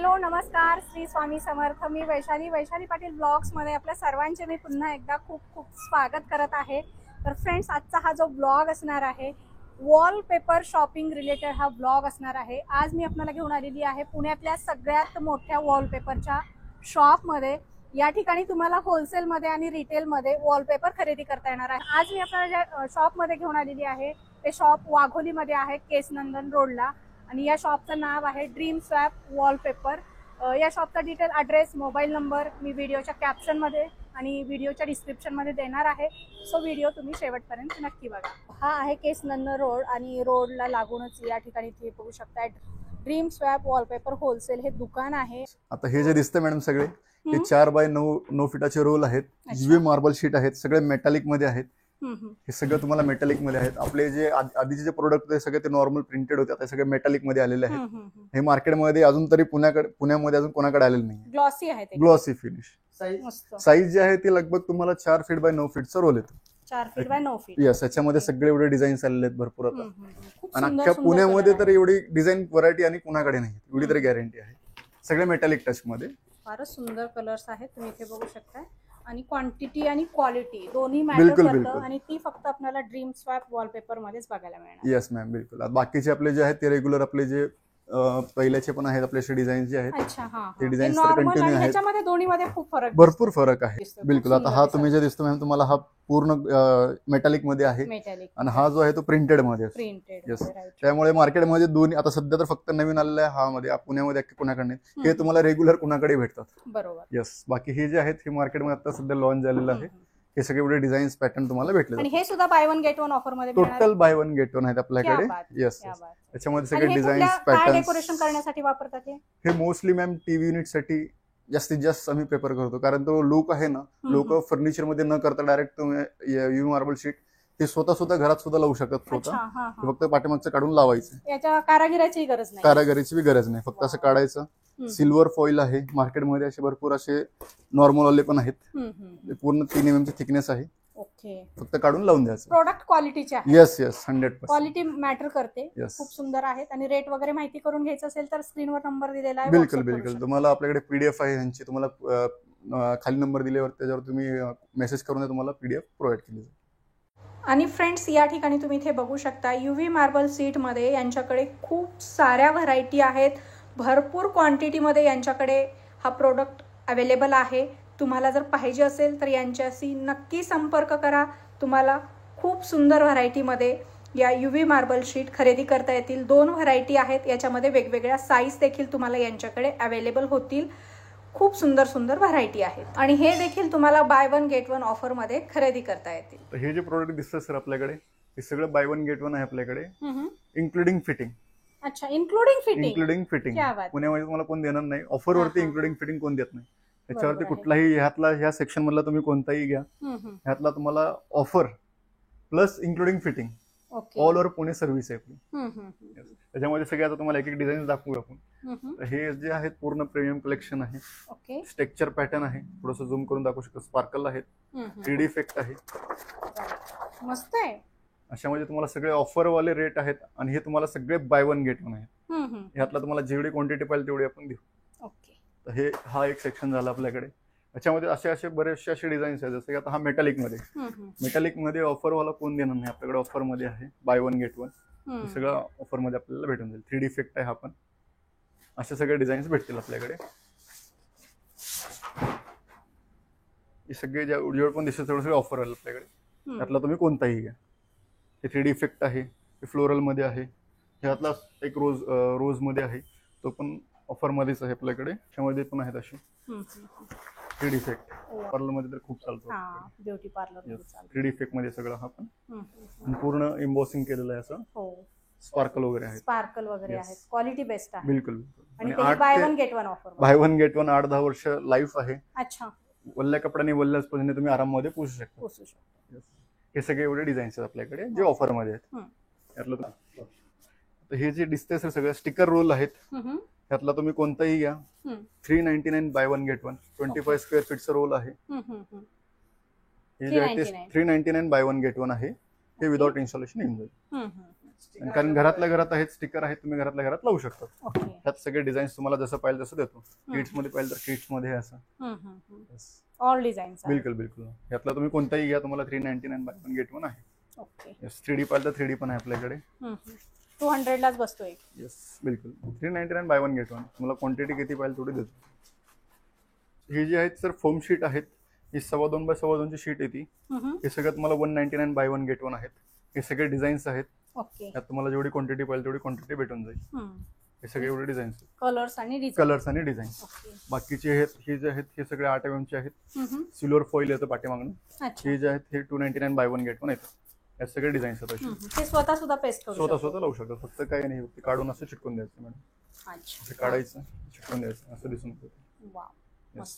Hello नमस्कार, श्री स्वामी समर्थ. मी वैशाली पाटील ब्लॉग्समध्ये आपल्या सर्वांचे मी पुन्हा एकदा खूप खूप स्वागत करत आहे. तर फ्रेंड्स, आजचा हा जो ब्लॉग असणार आहे वॉलपेपर शॉपिंग रिलेटेड हा ब्लॉग असणार आहे. आज मी आपल्याला घेऊन आलेली आहे पुण्यातल्या सगळ्यात मोठ्या वॉलपेपरच्या शॉपमध्ये. या ठिकाणी तुम्हाला होलसेलमध्ये आणि रिटेलमध्ये वॉलपेपर खरेदी करता येणार आहे. आज मी आपल्याला ज्या शॉपमध्ये घेऊन आलेली आहे ते शॉप वाघोलीमध्ये आहे, केसनंदन रोडला. आणि या शॉपचं नाव आहे ड्रीम स्वॅप वॉलपेपर. या शॉपचा डिटेल, ॲड्रेस, मोबाईल नंबर मी व्हिडिओच्या कॅप्शनमध्ये आणि व्हिडिओच्या डिस्क्रिप्शनमध्ये देणार आहे. सो व्हिडिओ तुम्ही शेवटपर्यंत नक्की बघा. हा आहे केसनंदन रोड आणि रोडला लागूनच या ठिकाणी तुम्ही बघू शकता ड्रीम स्वॅप वॉलपेपर होलसेल हे दुकान आहे. आता हे जे दिसतं मॅडम सगळे हे 4x9 फीटाचे रोल आहेत. UV मार्बल शीट आहेत, सगळे मेटॅलिक मध्ये आहेत. हे सगळं तुम्हाला मेटॅलिक मध्ये आहेत. आपले जे आधीचे जे प्रोडक्ट होते सगळे ते नॉर्मल प्रिंटेड होते, आता सगळे मेटॅलिक मध्ये आलेले आहेत. हे मार्केटमध्ये अजून तरी पुण्यामध्ये अजून कोणाकडे आलेलं नाही. ग्लॉसी आहे ते, ग्लॉसी फिनिश. साईज जे आहे ती लगभग तुम्हाला 4 फीट बाय 9 फीटचा रोल येतो. 4 फीट बाय 9 फीट. यस, याच्यामध्ये सगळे एवढे डिझाईन्स आलेले आहेत भरपूर आता. आणि अख्ख्या पुण्यामध्ये तर एवढी डिझाईन व्हरायटी आणि कुणाकडे नाही, एवढी तरी गॅरंटी आहे. सगळे मेटॅलिक टच मध्ये फारच सुंदर कलर्स आहेत, तुम्ही इथे बघू शकता. आणि क्वांटिटी आणि क्वालिटी दोन्ही मॅटर करतं आणि ती फक्त आपल्याला ड्रीम स्वॅप वॉलपेपर मध्येच बघायला मिळणार. येस मॅम, बिलकुल. बाकीचे आपले जे आहेत ते रेग्युलर आपले जे पहिल्याचे पण आहेत आपले डिझाईन जे आहेत ते डिझाईन्स तर कंटिन्यू आहेत. त्याच्यामध्ये दोन्हीमध्ये खूप फरक, भरपूर फरक आहे. बिलकुल. आता हा तुम्ही जे दिसतो मॅम तुम्हाला हा पूर्ण मेटॅलिक मध्ये आहे आणि हा जो आहे तो प्रिंटेड मध्ये. येस, त्यामुळे मार्केटमध्ये दोन्ही आता सध्या तर फक्त नवीन आलेला आहे हा मध्ये पुण्यामध्ये, कुणाकडे हे तुम्हाला रेग्युलर कुणाकडे भेटतात. बरोबर. येस, बाकी हे जे आहेत हे मार्केटमध्ये आता सध्या लॉन्च झालेलं आहे. हे सगळे एवढे डिझाईन्स पॅटर्न तुम्हाला भेटले आणि हे सुद्धा buy one get one offer मध्ये total buy one get one आहेत आपल्याकडे. येस, त्याच्यामध्ये सगळे डिझाईन्स पॅटर्न डेकोरेशन करण्यासाठी वापरतात. हे मोस्टली मॅम टीव्ही युनिट साठी जास्तीत जास्त आम्ही प्रेफर करतो, कारण तो लुक आहे ना, लोक फर्निचर मध्ये न करता डायरेक्ट UV मार्बल शीट ते स्वतः घरात सुद्धा लावू शकतात. फक्त पाठीमागचं काढून लावायचं. याच्या कारागिराची गरज नाही, कारागिरीची गरज नाही, फक्त असं काढायचं. सिल्वर फॉईल आहे मार्केटमध्ये, असे भरपूर असे नॉर्मल वाले पण आहेत. पूर्ण 3 mm ची थिकनेस आहे. ओके, फक्त काढून लावून द्यायचं. प्रोडक्ट क्वालिटीचे आहे. येस 100% क्वालिटी मॅटर करते. खूप सुंदर आहेत. आणि रेट वगैरे माहिती करून घ्यायचं असेल तर स्क्रीनवर नंबर दिलेला आहे. बिलकुल. तुम्हाला आपल्याकडे PDF आहे यांची, तुम्हाला खाली नंबर दिल्यावर त्याच्यावर तुम्ही मेसेज करून तुम्हाला PDF प्रोव्हाइड केली जाईल. आणि फ्रेंड्स, या ठिकाणी तुम्ही इथे बघू शकता UV मार्बल सीट मध्ये यांच्याकडे खूप साऱ्या व्हरायटी आहेत. भरपूर क्वांटिटीमध्ये यांच्याकडे हा प्रोडक्ट अवेलेबल आहे. तुम्हाला जर पाहिजे असेल तर यांच्याशी नक्की संपर्क करा. तुम्हाला खूप सुंदर व्हरायटीमध्ये या UV मार्बल शीट खरेदी करता येतील. 2 व्हरायटी आहेत, याच्यामध्ये वेगवेगळ्या साईज देखील तुम्हाला यांच्याकडे अवेलेबल होतील. खूप सुंदर व्हरायटी आहेत आणि हे देखील तुम्हाला bye one get one offer मध्ये खरेदी करता येतील. हे जे प्रोडक्ट दिसतं सर आपल्याकडे हे सगळं बाय वन गेट वन आहे आपल्याकडे, इन्क्लुडिंग फिटिंग. अच्छा, इन्क्लुडिंग फिटिंग. पुण्यामध्ये तुम्हाला कोण देणार नाही ऑफरवरती, इन्क्लुडिंग फिटिंग कोण देत नाही. त्याच्यावरती कुठलाही ह्या सेक्शन मधला तुम्ही कोणताही घ्या, ह्यातला तुम्हाला offer plus including fitting all over Pune service आहे आपली. त्याच्यामध्ये सगळे आता तुम्हाला एक डिझाईन दाखवू आपण. हे जे आहेत पूर्ण प्रीमियम कलेक्शन आहे. स्ट्रक्चर पॅटर्न आहे, थोडस झूम करून दाखवू शकतो. स्पार्कल आहेत, 3D इफेक्ट आहे, मस्त आहे. अशामध्ये तुम्हाला सगळे ऑफर वाले रेट आहेत आणि हे तुम्हाला सगळे बाय वन गेट वन आहेत. ह्यातला तुम्हाला जेवढी क्वांटिटी पाहिजे तेवढी आपण देऊ. तर हा एक सेक्शन झाला आपल्याकडे. याच्यामध्ये असे बरेचसे असे डिझाईन्स आहेत. जसं की आता हा मेटॅलिक मध्ये ऑफर वाला कोण देणार नाही, आपल्याकडे ऑफर मध्ये आहे बाय वन गेट वन. सगळं ऑफर मध्ये आपल्याला भेटून जाईल. 3D इफेक्ट आहे हा पण. असे सगळे डिझाईन्स भेटतील आपल्याकडे. हे सगळे जेवढे पण दिसतात तेवढे सगळे ऑफर आहे आपल्याकडे. त्यातला तुम्ही कोणताही घ्या. हे 3D इफेक्ट आहे, हे फ्लोरल मध्ये आहे. ह्यातला एक रोज मध्ये आहे, तो पण ऑफर मध्येच आहे आपल्याकडे. त्यामध्ये पण आहेत असे 3D इफेक्ट. पार्लर मध्ये तर खूप चालतो, ब्युटी पार्लर. 3D इफेक्ट मध्ये सगळं हा पण पूर्ण एम्बॉसिंग केलेलं आहे. असं स्पार्कल वगैरे आहे. क्वालिटी बेस्ट आहे. बिलकुल. आणि bye one get one offer, bye one get one 8-10 वर्ष लाईफ आहे. अच्छा, वल्ल्या कपड्याने वल्ल्याच पद्धतीने तुम्ही आराममध्ये पोचू शकता. हे सगळे एवढे डिझाईन्स आहेत आपल्याकडे जे ऑफर मध्ये आहेत. हे जे दिसतंय सर सगळं स्टिकर रोल आहेत. ह्यातला तुम्ही कोणताही घ्या. 399 buy one get one. 25 square फीटचं रोल आहे. हे जे आहे ते 399 बाय वन गेट वन आहे. हे विदाउट इन्स्टॉलेशन येऊन जाईल. आणि कारण घरातल्या घरात आहेत, स्टिकर आहेत, तुम्ही घरातल्या घरात लावू शकता. ओके. त्यात सगळे डिझाईन्स तुम्हाला जसं पाहिजे तसं देतो. किट्स मध्ये पाहिजे तर किट्स मध्ये असं. Yes. All designs. बिलकुल बिलकुल. यातला तुम्ही कोणताही घ्या, तुम्हाला 399 बाय 1 गेट 1 आहे. ओके. 3D पाहिजे तर 3D पण आहे आपल्याकडे. 200 लाच बसतो एक. येस बिलकुल. 399 बाय 1 गेट 1. तुम्हाला क्वांटिटी किती पाहिजे तेवढी देतो. ही जी आहेत सर फोम शीट आहेत, ही 2.25 बाय 2.25 ची शीट येते. हे सगळं तुम्हाला 199 बाय 1 गेट 1 आहेत. हे सगळे डिझाईन्स आहेत. ओके. यात तुम्हाला जेवढी क्वांटिटी पाहिजे तेवढी क्वांटिटी भेटून जाईल. हे सगळे एवढे डिझाईन्स आहेत. कलर्स आणि डिझाईन. बाकीचे आहेत हे जे आहेत हे सगळे 8 mm चे आहेत. सिल्वर फॉईल येतं पाठीमागून. हे जे आहेत हे 299 बाय 1 गेट 1 येतात. यात सगळे डिझाईन्स आहेत. ते स्वतः सुद्धा पेस्ट करू शकतो. स्वतः लावू शकतो. फक्त काही नाही, ते काढून असं चिटकून द्यायचं मॅडम. अच्छा. काढायचं, चिटकून द्यायचं, असं दिसून येतं. वाव. येस.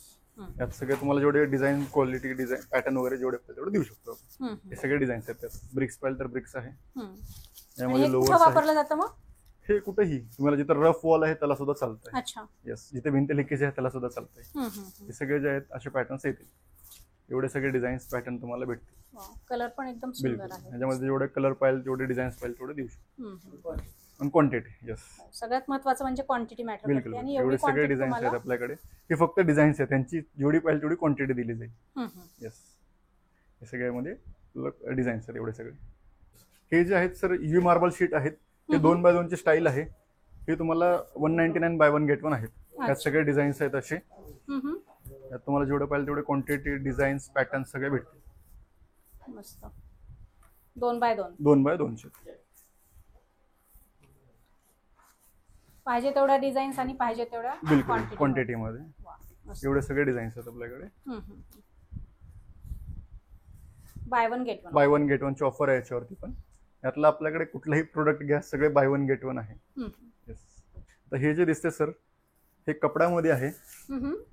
यात सगळे तुम्हाला जेवढे डिझाईन क्वालिटी डिझाईन पॅटर्न वगैरे जेवढे तेवढे देऊ शकतो आपण. हे सगळे डिझाईन्स आहेत. त्यात ब्रिक्स पाहिजे तर ब्रिक्स आहे. यामध्ये लोअर्स वापरलं जातं मग हे कुठेही तुम्हाला जिथं रफ वॉल आहे त्याला सुद्धा चालतंय. अच्छा. येस. जिथे भिंत लिकेज आहे त्याला सुद्धा चालतंय. हे सगळे जे आहेत असे पॅटर्न्स येतील. एवढे सगळे डिझाईन्स पॅटर्न तुम्हाला भेटतील. कलर पण एकदम सुंदर आहे. याच्यामध्ये जेवढे कलर पाहिजे जेवढे डिझाईन्स पाहिजे तेवढे देऊ शकतो. आणि क्वांटिटी. येस. सगळ्यात महत्त्वाचं म्हणजे क्वांटिटी मॅटर बिलकुल. एवढे सगळे डिझाईन्स आहेत आपल्याकडे. हे फक्त डिझाईन्स आहेत, त्यांची जेवढी पाहिजे तेवढी क्वांटिटी दिली जाईल. येस. हे सगळ्यामध्ये डिझाईन्स आहेत एवढे सगळे. हे जे आहेत सर यू मार्बल शीट आहेत. हे 2 बाय 2 ची स्टाईल आहे. हे तुम्हाला 199 बाय 1 गेट 1 आहेत. यात सगळे डिझाईन्स आहेत असे. यात तुम्हाला जेवढं पाहिजे तेवढे क्वांटिटी डिझाईन्स पॅटर्न सगळे भेटतील. मस्त. 2 बाय 2. 2 बाय 2 चे पाहिजे तेवढ्या डिझाईन्स आणि पाहिजे तेवढ्या बिलकुल क्वांटिटी मध्ये एवढे सगळे डिझाईन्स आहेत आपल्याकडे. Bye 1 get 1. बाय 1 गेट 1 ची ऑफर आहे याच्यावरती पण. यातलं आपल्याकडे कुठलाही प्रोडक्ट घ्या सगळे बाय 1 गेट 1 आहे. येस. तर हे जे दिसते सर हे कपड्यामध्ये आहे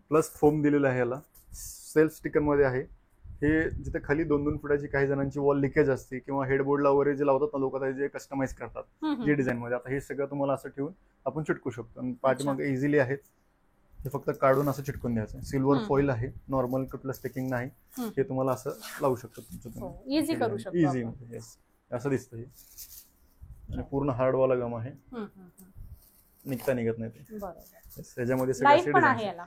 प्लस फोम दिलेलं आहे. याला सेल्फ स्टिकर मध्ये आहे. हे जिथे खाली 2-2 फुटाची काही जणांची वॉल लिकेज असते किंवा हेडबोर्डला वगैरे जे लावतात ना लोक जे कस्टमाइज करतात जे डिझाईन मध्ये, आता हे सगळं तुम्हाला असं ठेवून आपण चिटकू शकतो. आणि पाठीमागे इझिली आहेत. हे फक्त काढून असं चिटकून द्यायचं. सिल्वर फॉईल आहे. नॉर्मल कुठलं स्टिकिंग नाही. हे तुम्हाला असं लावू शकतो तुमचं. इझी करू शकतो. इझी. येस. असं दिसतं हे. आणि पूर्ण हार्ड वाला गम आहे. निघता निघत नाही ते. त्याच्यामध्ये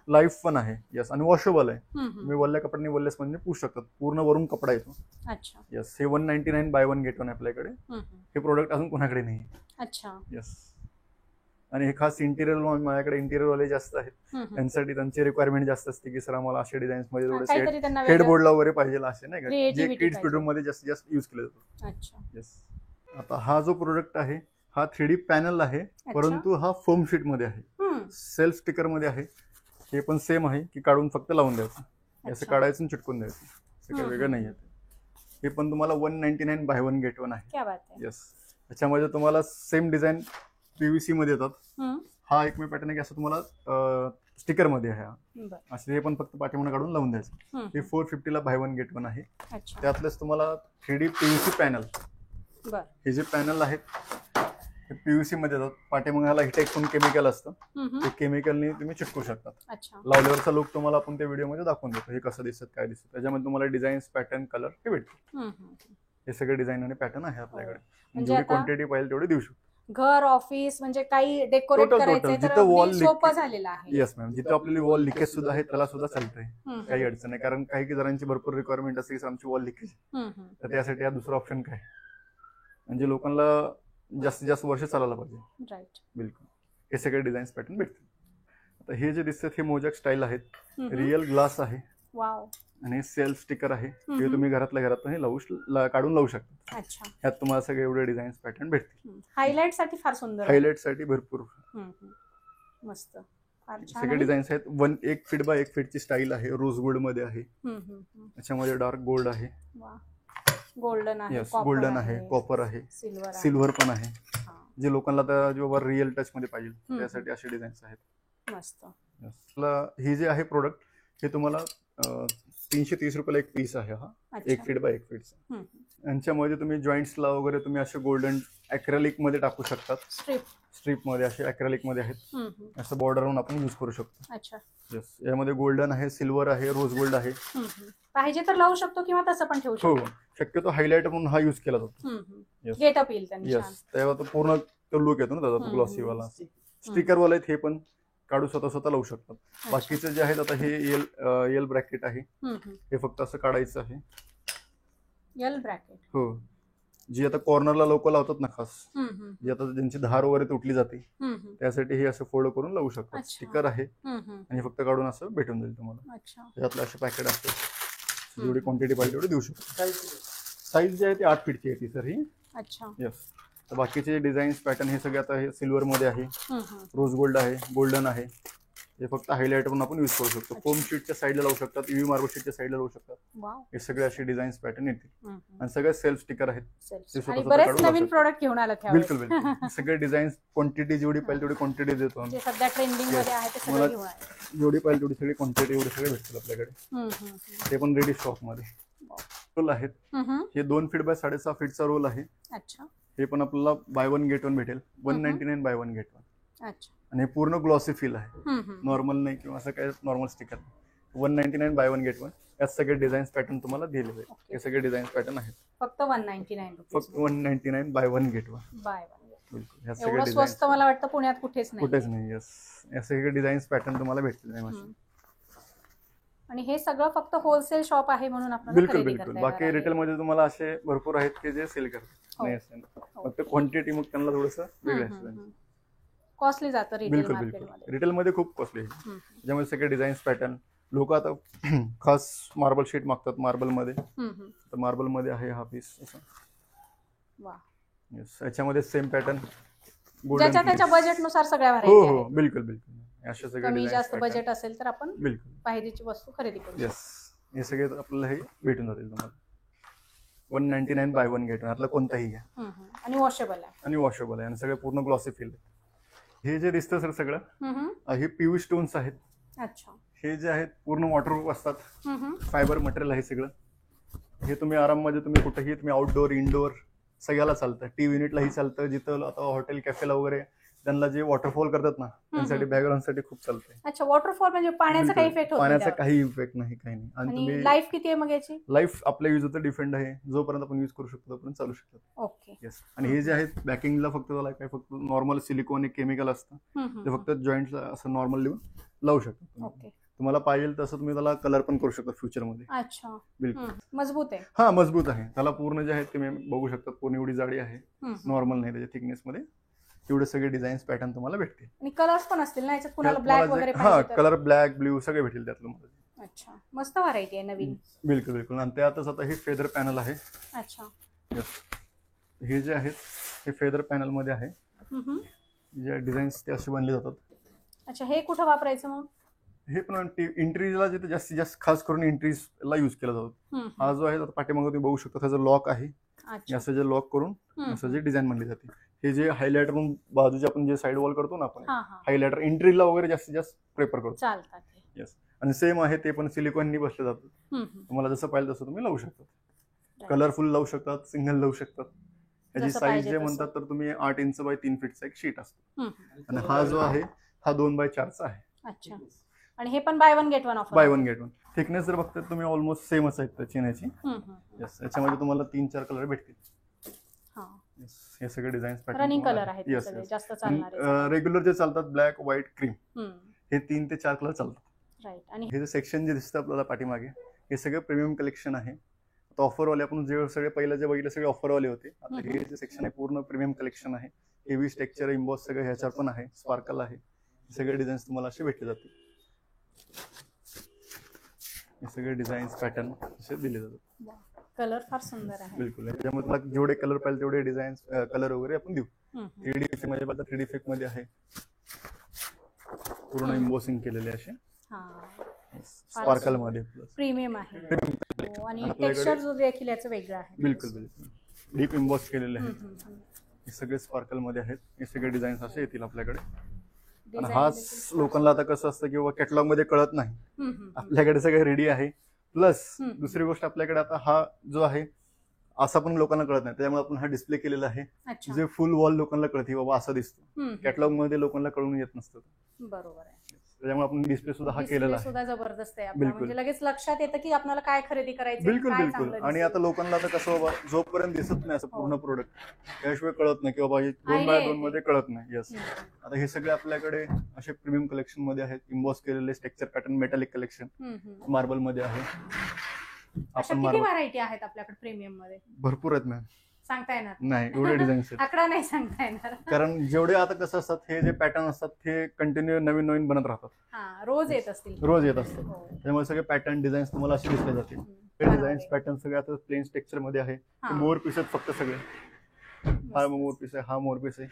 लाईफ पण आहे. येस. आणि वॉशेबल आहे. तुम्ही वल्ल्या कपड्यांनी वल्लेस म्हणजे पुसू शकतात. पूर्ण वरून कपडा येतो. अच्छा. येस. हे 199 बाय 1 गेट 1 आपल्याकडे. हे प्रोडक्ट अजून कोणाकडे नाही. अच्छा. येस. आणि हे खास इंटिरियर माझ्याकडे इंटिरियर वाले जास्त आहेत. त्यांच्यासाठी त्यांची रिक्वायरमेंट जास्त असते की सर आम्हाला असे डिझाईन्स मध्ये थोडेसे हेडबोर्डला वगैरे पाहिजे असे नाही का, जे किड्स बेडरूम मध्ये जास्तीत जास्त युज केले जातो. अच्छा. येस. आता हा जो प्रोडक्ट आहे हा 3D पॅनल आहे, परंतु हा फोम शीट मध्ये आहे. सेल्फ स्टिकर मध्ये आहे. हे पण सेम आहे की काढून फक्त लावून द्यायचं. असं काढायचं आणि चिटकून द्यायचं. सगळं वेगळं नाही आहे. हे पण तुम्हाला 199 बाय 1 गेट 1 आहे. येस. त्याच्यामध्ये तुम्हाला सेम डिझाईन PVC मध्ये येतात. हा एक मी पॅटर्न आहे की असं तुम्हाला स्टिकर मध्ये आहे. असं हे पण फक्त पाठीमागे काढून लावून द्यायचं. हे 450 ला बाय 1 गेट 1 आहे. त्यातलेच तुम्हाला 3D PVC पॅनल. हे जे पॅनल आहेत हे PVC मध्ये येतात. पाठीमागाला हिटेक्स म्हणून केमिकल असतं. ते केमिकलनी तुम्ही चिटकू शकता. लावल्यावरचा लुक तुम्हाला आपण त्या व्हिडिओ मध्ये दाखवून देतो. हे कसं दिसत काय दिसत. त्याच्यामध्ये तुम्हाला डिझाईन्स पॅटर्न कलर हे भेटतील. हे सगळे डिझाईन आणि पॅटर्न आहे आपल्याकडे. जेवढी क्वांटिटी पाहिजे तेवढी देऊ शकतो. घर ऑफिस म्हणजे काही डेकोरेट करायचं तर वॉल सोपं झालेलं आहे. Yes ma'am. जिथे आपली वॉल लिकेज सुद्धा आहे त्याला सुद्धा चालतंय. काही अडचण नाही. कारण काही जणांची भरपूर रिक्वायरमेंट असते की आमची वॉल लिकेज. तर त्यासाठी हा दुसरा ऑप्शन काय म्हणजे लोकांना जास्तीत जास्त वर्ष चालायला पाहिजे. राईट. बिलकुल. हे सगळे डिझाईन्स पॅटर्न भेटतील. आता हे जे दिसतात हे मोजॅक स्टाईल आहेत. रिअल ग्लास आहे. वाव. आणि सेल्फ स्टिकर आहे. हे तुम्ही घरातल्या घरात काढून लावू शकता. अच्छा. ह्यात तुम्हाला सगळे एवढे डिझाईन्स पॅटर्न भेटतील. हायलाइट साठी फार सुंदर. हायलाइट साठी भरपूर मस्त. सगळे डिझाईन्स आहेत. 1 फीट बाय 1 फीटची स्टाईल आहे. रोज गोल्ड मध्ये आहे. त्याच्यामध्ये डार्क गोल्ड आहे. गोल्डन आहे. गोल्डन आहे. कॉपर आहे. सिल्वर पण आहे. जे लोकांना आता रिअल टच मध्ये पाहिजे त्यासाठी असे डिझाईन्स आहेत. मस्त. हे जे आहे प्रोडक्ट हे तुम्हाला 330 रुपयाला एक पीस आहे. हा 1 फीट बाय 1 फीटचा. यांच्यामध्ये तुम्ही जॉईंट्सला वगैरे तुम्ही असे गोल्डन अॅक्रेलिक मध्ये टाकू शकतात. स्ट्रीप मध्ये असे अॅक्रेलिक मध्ये आहेत. असं बॉर्डरवरून आपण यूज करू शकतो. अच्छा. येस, यामध्ये गोल्डन आहे, सिल्वर आहे, रोज गोल्ड आहे. पाहिजे तर लावू शकतो किंवा तसं पण ठेवू शकतो. हो, शक्यतो हायलाइट म्हणून हा यूज केला जातो. गेट अप येईल त्यांनी. येस, तेव्हा तो पूर्ण तो लुक येतो ना त्याचा, ग्लॉसी वाला. स्टिकर वाले हे पण काढू स्वतः लावू शकतात. बाकीचे जे आहेत आता हे एल ब्रॅकेट आहे, हे फक्त असं काढायचं आहे. L bracket. हो, जी आता कॉर्नरला लोक लावतात ना खास, जी आता ज्यांची धार वगैरे तुटली जाते त्यासाठी हे असं फोल्ड करून लावू शकतात. स्टिकर आहे आणि फक्त काढून असं भेटून जाईल तुम्हाला. त्यातलं असे पॅकेट असते, जेवढी क्वांटिटी पाहिजे तेवढी देऊ शकतो. साईज जे आहे ती 8 फीटची आहे ती सर ही. अच्छा. येस. तर बाकीचे डिझाईन्स पॅटर्न हे सगळे आता हे सिल्वर मध्ये आहे, रोज गोल्ड आहे, गोल्डन आहे. हे फक्त हायलाइट म्हणून आपण यूज करू शकतो. फोम शीटच्या साईडला लावू शकतात, यूव्ही मार्बल शीटच्या साईडला लावू शकतात. हे सगळे असे डिझाईन्स पॅटर्न येतील आणि सगळे सेल्फ स्टिकर आहेत. बरेच नवीन प्रोडक्ट घेऊन आलात. बिलकुल बिलकुल. सगळे डिझाईन्स क्वांटिटी जेवढी पाहिजे तेवढी क्वांटिटी देतो आम्ही. सध्या ट्रेंडिंग मध्ये आहे ते सगळे घेऊन आले. जेवढी पाहिजे तेवढी सगळी क्वांटिटी एवढे सगळे भेटतील आपल्याकडे. ते पण रेडी स्टॉक मध्ये रोल आहेत. हे 2 फीट बाय 6.5 फीटचा रोल आहे. अच्छा. हे पण आपल्याला बाय 1 गेट 1 भेटेल. 199 बाय 1 गेट 1. अच्छा. आणि हे पूर्ण ग्लॉसी फील आहे, नॉर्मल नाही किंवा असं काय नॉर्मल स्टिकर. 199 bye 1 get 1. यात सगळे डिझाईन्स पॅटर्न तुम्हाला दिले जाईल. हे सगळे डिझाईन्स पॅटर्न आहेत. फक्त 199. फक्त 199 बाय 1 गेट 1. बिलकुल. ह्या सगळे एवढं स्वस्त मला वाटतं पुण्यात कुठेच नाही. यस, या सगळे डिझाईन्स पॅटर्न तुम्हाला भेटतील. आणि हे सगळं फक्त होलसेल शॉप आहे म्हणून आपण बिलकुल बिलकुल. बाकी रिटेल मध्ये तुम्हाला असे भरपूर आहेत की जे सेल करतात. नाही असं फक्त क्वांटिटी मग त्यांना थोडंसं वेगळं असतं. कॉस्टली जातं रिटेल बिलकुल मार्केटमध्ये. बिलकुल. रिटेल मध्ये खूप कॉस्टली आहे. त्याच्यामध्ये सगळे डिझाईन्स पॅटर्न लोक आता खास मार्बल शीट मागतात मार्बल मध्ये. तर मार्बल मध्ये आहे हा पीस असं. वा. येस, याच्यामध्ये सेम पॅटर्न ज्याच्या त्याच्या बजेट नुसार सगळ्या हो व्हरायटी हो आहेत. बिलकुल बिलकुल. अशा सगळे कमी जास्त बजेट असेल तर आपण बिलकुल पाहिजेची वस्तू खरेदी करू. येस, हे सगळे आपल्याला हे भेटून जातील तुम्हाला. 199 बाय 1 गेट 1. यातलं कोणताही घ्या. आणि वॉशेबल आहे. आणि वॉशेबल आहे आणि सगळे पूर्ण ग्लॉसी फील आहे. हे जे दिसतं सर सगळं हे पीव्ही स्टोन्स आहेत. अच्छा. हे जे आहेत पूर्ण वॉटरप्रूफ असतात. फायबर मटेरियल आहे सगळं. हे तुम्ही आराममध्ये तुम्ही कुठेही तुम्ही आउटडोअर इनडोअर सगळ्याला चालतं. टीव्ही युनिटलाही चालतं. जिथं आता हॉटेल कॅफेला वगैरे त्यांना जे वॉटरफॉल करतात ना त्यांसाठी बॅकग्राऊंड साठी खूप चालतंय. अच्छा. वॉटरफॉल म्हणजे पाण्याचा काही इफेक्ट होतो? पाण्याचा काही इफेक्ट नाही, काही नाही. आणि तुम्ही लाईफ किती आहे मग याची? लाईफ आपल्या युजवर डिपेंड आहे. जोपर्यंत आपण युज करू शकतो तोपर्यंत चालू शकतो. ओके. येस. आणि हे जे आहेत बॅकिंगला फक्त त्याला काय फक्त नॉर्मल सिलिकॉन एक केमिकल असतं. ते फक्त जॉईंटला असं नॉर्मल लिहून लावू शकतो. ओके. तुम्हाला पाहिजे तसं तुम्ही त्याला कलर पण करू शकता फ्युचर मध्ये. अच्छा. बिलकुल. मजबूत आहे. हा मजबूत आहे. त्याला पूर्ण जे आहे तुम्ही बघू शकता पूर्ण एवढी जाडी आहे. नॉर्मल नाही त्याच्या थिकनेस मध्ये. एवढे सगळे डिझाईन्स पॅटर्न तुम्हाला भेटतील. आणि कलर्स पण असतील ना याच्यात? कुणाला ब्लॅक वगैरे हा पाहिजे? कलर ब्लॅक ब्ल्यू सगळे भेटतील त्यातलं मध्ये. अच्छा. मस्त व्हरायटी आहे नवीन. बिलकुल बिलकुल. आणि त्यातच आता हे फेदर पॅनल आहे. अच्छा. हे जे आहेत हे फेदर पॅनल मध्ये आहे. जे डिझाईन्स ते असे बनले जातात. अच्छा. हे कुठं वापरायचं मग? हे पण इंट्रीजला जिथे जास्तीत जास्त खास करून इंट्रीजला युज केला जातो. हा जो आहे पाठीमागे तुम्ही बघू शकता त्याचं लॉक आहे. असं जे लॉक करून असं जे डिझाईन बनली जाते. हे जे हायलायटर म्हणून बाजूचे आपण जे साईड वॉल करतो ना आपण हायलायटर इंट्रीला वगैरे जास्तीत जास्त प्रेफर करतो. चालतात. येस. आणि सेम आहे ते पण सिलिकॉननी बसले जातात. तुम्हाला जसं पाहिजे तसं तुम्ही लावू शकता. कलरफुल लावू शकतात, सिंगल लावू शकतात. याची साईज जे म्हणतात तर तुम्ही 8 इंच बाय 3 फीटचा एक शीट असतो. आणि हा जो आहे हा 2 बाय 4चा आहे. अच्छा. आणि हे पण buy 1 get 1 offer? Buy 1 get 1. Thickness जर बघता तुम्ही ऑलमोस्ट सेमच आहेत चिन्याची. येस. याच्यामध्ये तुम्हाला 3-4 कलर भेटतील. हे सगळे डिझाईन्स पॅटर्न रनिंग कलर आहेत. जास्त चालणारे रेग्युलर जे चालतात ब्लॅक व्हाईट क्रीम हे 3 ते 4 कलर चालतात. राईट. आणि हे जे सेक्शन जे दिसतं आपल्याला पाठीमागे हे सगळं प्रीमियम कलेक्शन आहे. आता ऑफरवाले आपण जे सगळे पहिलं जे बघितले सगळे ऑफरवाले होते. आता हे जे सेक्शन आहे पूर्ण प्रीमियम कलेक्शन आहे. हेवी स्ट्रक्चर इम्बॉस सगळं ह्याच्यावर पण आहे. स्पार्कल आहे. सगळे डिझाईन्स तुम्हाला असे भेटले जातील. हे सगळे डिझाईन्स पॅटर्न असे दिले जातात. कलर फार सुंदर आहे. बिलकुल. त्याच्यामध्ये तुला जेवढे कलर पाहिजे तेवढे डिझाईन्स कलर वगैरे आपण देऊ. 3D इफेक्ट मध्ये पाहिजे 3D इफेक्ट मध्ये आहे. पूर्ण इम्बॉसिंग केलेले असे स्पार्कल मध्ये प्रीमियम आहे. आणि टेक्स्चर जो देखील याचं वेगळं आहे. बिलकुल बिलकुल. डीप इम्बॉस केलेले आहेत. हे सगळे स्पार्कल मध्ये आहेत. हे सगळे डिझाईन्स असे येतील आपल्याकडे. आणि हाच लोकांना आता कसं असतं किंवा कॅटलॉग मध्ये कळत नाही. आपल्याकडे सगळं रेडी आहे. प्लस दुसरी गोष्ट आपल्याकडे आता हा जो आहे असं पण लोकांना कळत नाही, त्यामुळे आपण हा डिस्प्ले केलेला आहे. अच्छा. जे फुल वॉल लोकांना कळते बाबा असं दिसतं, कॅटलॉग मध्ये लोकांना कळून येत नसतं. बरोबर आहे. त्यामुळे आपण डिस्प्ले सुद्धा हा केलेला आहे. सुद्धा जबरदस्त आहे आपला, बिलकुल. म्हणजे लगेच लक्षात येतं की आपल्याला काय खरेदी करायचं. बिलकुल बिलकुल. आणि आता लोकांना आता कसं बाबा जोपर्यंत दिसत नाही असं पूर्ण प्रोडक्ट त्याशिवाय कळत नाही की बाबा हे 2x2 मध्ये कळत नाही. येस. आता हे सगळे आपल्याकडे असे प्रीमियम कलेक्शन मध्ये आहेत. इम्बॉस केलेले structure pattern metallic collection marble मध्ये आहे. आपण किती व्हरायटी आहेत आपल्याकडे प्रीमियम मध्ये? भरपूर आहेत मॅम. सांगता येणार नाही एवढे डिझाईन्स आहेत. आकडा नाही सांगता येणार, कारण जेवढे आता कसं असतात हे जे पॅटर्न असतात हे कंटिन्यू नवीन नवीन बनत राहतात. रोज येत असतील. रोज येत असतात. त्यामुळे सगळे पॅटर्न डिझाईन्स तुम्हाला असे दिसले जातील. हे डिझाईन्स पॅटर्न सगळे आता प्लेन स्ट्रक्चर मध्ये आहे. मोर पीस आहेत फक्त सगळे. हा मोर पीस आहे, हा मोर पीस आहे,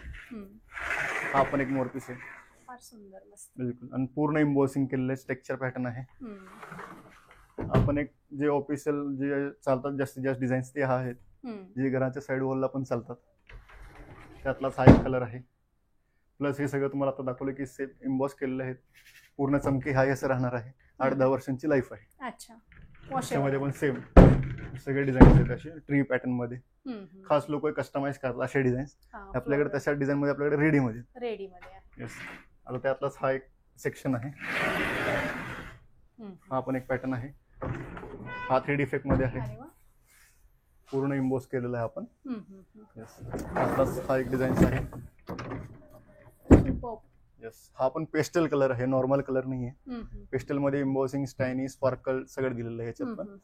हा पण एक मोर पीस आहे. फार सुंदर, मस्त. बिलकुल. आणि पूर्ण एम्बॉसिंग केलेलं स्ट्रक्चर पॅटर्न आहे. आपण एक जे ऑफिशियल जे चालतात जास्तीत जास्त डिझाईन्स ते हा आहेत, जे घराच्या साईड वॉलला पण चालतात. त्यातलाच हा एक कलर आहे. प्लस हे सगळं तुम्हाला आता दाखवलं की सेम एम्बॉस केलेले आहेत. पूर्ण चमकी हा असं राहणार आहे. 8-10 वर्षांची लाईफ आहे. अच्छा. त्यामध्ये पण सेम सगळे डिझाईन्स आहेत असे ट्री पॅटर्न मध्ये. खास लोक कस्टमाइज करतात असे डिझाईन्स. आपल्याकडे तशा डिझाईन मध्ये आपल्याकडे रेडी मध्ये. येस. आता त्यातलाच हा एक सेक्शन आहे. हा पण एक पॅटर्न आहे. हा 3D इफेक्ट मध्ये आहे. पूर्ण इम्बोस केलेला आहे आपण. त्यातलाच हा एक डिझाईन आहे. येस. हा पण पेस्टल कलर आहे, नॉर्मल कलर नाहीये. पेस्टल मध्ये इम्बोसिंग स्टायनी स्पार्कल सगळं दिलेलं आहे याच्यात पण.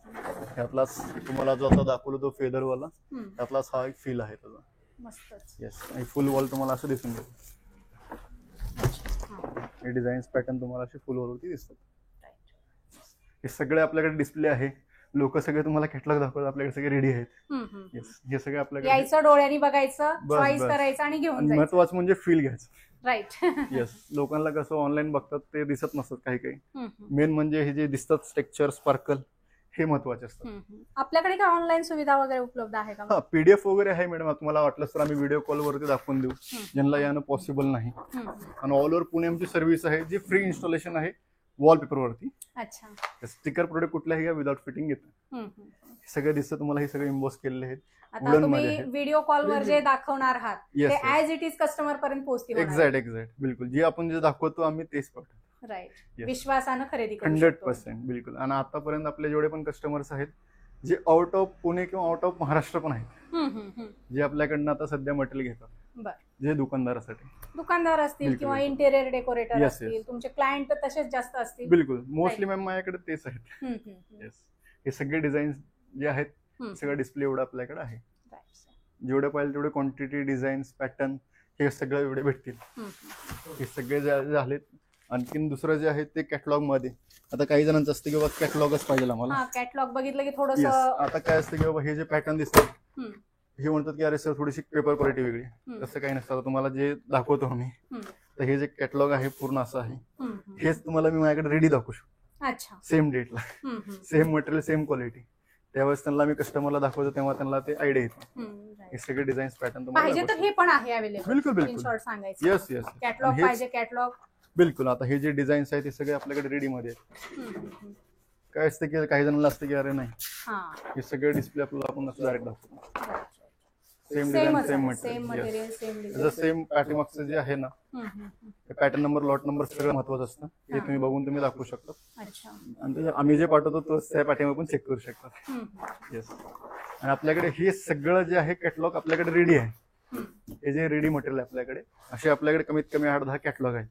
त्यातलाच तुम्हाला जो आता दाखवलं तो फेदर वाला त्यातलाच हा एक फील आहे त्याचा. मस्तच. येस. आणि फुल वॉल तुम्हाला असं दिसून येईल. हे डिझाईन्स पॅटर्न तुम्हाला असे फुल वॉल वरती दिसतात. हे सगळे आपल्याकडे डिस्प्ले आहे. लोक सगळे तुम्हाला कॅटलॉग दाखवतात, आपल्याकडे सगळे रेडी आहेत. येस. हे सगळे आपल्याकडे यायचं, डोळ्यानी बघायचं, चॉईस करायचं आणि घेऊन जायचं. महत्वाचं म्हणजे फील घ्यायचं. राईट. येस. लोकांना कसं ऑनलाईन बघतात ते दिसत नसतात काही काही. मेन म्हणजे हे जे दिसतात स्ट्रक्चर स्पार्कल हे महत्वाचे असतात. आपल्याकडे काय ऑनलाईन सुविधा वगैरे उपलब्ध आहे का? हा PDF वगैरे आहे मॅडम. तुम्हाला वाटलं तर आम्ही व्हिडिओ कॉल वरती दाखवून देऊ, ज्यांना यानं पॉसिबल नाही. आणि ऑल ओव्हर पुणे आमची सर्व्हिस आहे जी फ्री इन्स्टॉलेशन आहे वॉलपेपर वरती. अच्छा. स्टिकर प्रोडक्ट कुठल्याही विदाउट फिटिंग येतं. सगळं दिसतं तुम्हाला. हे सगळे इम्बॉस केलेले आहेत. आता तुम्ही व्हिडिओ कॉल वर जे दाखवणार आहात ते ऍज इट इज कस्टमर पर्यंत पोहोचतील. एक्झॅक्ट. बिलकुल. जे आपण जे दाखवतो आम्ही तेच पाठवतो. राईट. विश्वासानं खरेदी करू 100%. बिलकुल. आणि आतापर्यंत आपले जेवढे पण कस्टमर्स आहेत जे आउट ऑफ पुणे किंवा आउट ऑफ महाराष्ट्र पण आहेत, जे आपल्याकडनं आता सध्या मटेरियल घेतात, जे दुकानदार असतील किंवा इंटेरियर डेकोरेटर असतील, तुमचे क्लायंट तर तसेच जास्त असतील. बिलकुल. मोस्टली मॅम माझ्याकडे तेच आहेत. हे सगळे डिझाईन जे आहेत सगळं डिस्प्ले एवढं आपल्याकडे आहे. जेवढे पाहिजे तेवढे क्वांटिटी, डिझाईन्स, पॅटर्न हे सगळं एवढे भेटतील. हे सगळे जे आहेत. आणखीन दुसरं जे आहे ते कॅटलॉग मध्ये. आता काही जणांचं असतं की बाबा कॅटलॉगच पाहिजे आम्हाला. कॅटलॉग बघितलं की थोडंसं. आता काय असतं की बाबा हे जे पॅटर्न दिसतात हे म्हणतात की अरे सर थोडीशी पेपर क्वालिटी वेगळी. तसं काही नसतं. तुम्हाला जे दाखवतो आम्ही तर हे जे कॅटलॉग आहे पूर्ण असं आहे. हेच तुम्हाला मी माझ्याकडे रेडी दाखवू शकतो. अच्छा. सेम डेटला, सेम मटेरियल, सेम क्वालिटी. त्यावेळेस त्यांना मी कस्टमरला दाखवतो तेव्हा त्यांना ते आयडिया येते. हे सगळे डिझाईन्स पॅटर्न पाहिजे तर हे पण आहे अवेलेबल. बिलकुल. येस. कॅटलॉग पाहिजे कॅटलॉग. बिलकुल. आता हे जे डिझाईन्स आहेत ते सगळे आपल्याकडे रेडी मध्ये आहेत. काय असतं की काही जणांना असतं की अरे नाही हे सगळे डिस्प्ले आपल्याला आपण असं डायरेक्ट दाखवतो. Same design, same material, same pattern जे आहे ना पॅटर्न नंबर, लॉट नंबर सगळं महत्वाचं असतं. हे तुम्ही बघून तुम्ही दाखवू शकता. आणि आम्ही जे पाठवतो तो त्या पॅटर्न पण चेक करू शकता. येस. आणि आपल्याकडे हे सगळं जे आहे कॅटलॉग आपल्याकडे रेडी आहे. हे जे रेडी मटेरियल आहे आपल्याकडे असे आपल्याकडे कमीत कमी 8-10 कॅटलॉग आहेत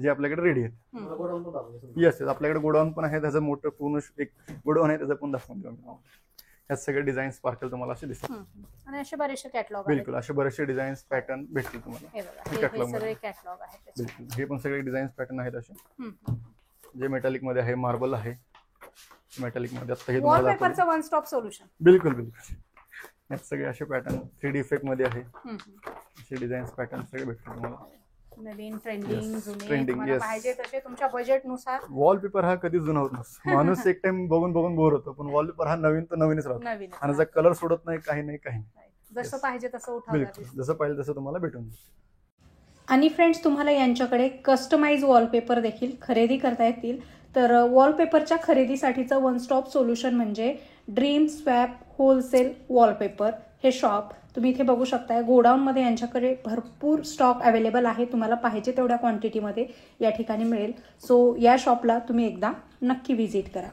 जे आपल्याकडे रेडी आहेत. येस. आपल्याकडे गोडाऊन पण आहे. त्याचं मोठं पूर्ण एक गोडाऊन आहे त्याचं पण दाखवून देऊ. यात सगळे डिझाईन स्पार्कल तुम्हाला असे दिसतात. आणि असे बरेचसे कॅटलॉग. बिलकुल. असे बरेचसे डिझाईन पॅटर्न भेटतील तुम्हाला कॅटलॉग मध्ये. बिलकुल. हे पण सगळे डिझाईन पॅटर्न आहेत असे जे मेटॅलिक मध्ये आहे, मार्बल आहे मेटॅलिक मध्ये. आता हे वॉलपेपरचं वन स्टॉप सोल्युशन. बिलकुल. यात सगळे असे पॅटर्न 3D इफेक्ट मध्ये आहे. असे डिझाईन पॅटर्न सगळे भेटतील तुम्हाला. नवीन ट्रेंडिंग पाहिजे तसे तुमच्या बजेट नुसार. वॉलपेपर हा कधी जुना होत नसतो. माणूस एक टाइम बघून बोर होतो, पण वॉलपेपर हा नवीन तर नवीनच राहतो. आणि त्याचा कलर सोडत नाही, काही नाही. जसं पाहिजे तसं बिलकुल. जसं पाहिजे तसं तुम्हाला भेटून जाईल. आणि फ्रेंड्स तुम्हाला यांच्याकडे कस्टमाइज वॉलपेपर देखील खरेदी करता येतील. तर वॉलपेपरच्या खरेदीसाठीचं वन स्टॉप सोल्युशन म्हणजे ड्रीम स्वॅप होलसेल वॉलपेपर हे शॉप तुम्ही इथे बघू शकताय. गोडाऊनमध्ये यांच्याकडे भरपूर स्टॉक अवेलेबल आहे. तुम्हाला पाहिजे तेवढ्या क्वांटिटीमध्ये या ठिकाणी मिळेल. सो या शॉपला तुम्ही एकदा नक्की व्हिजिट करा.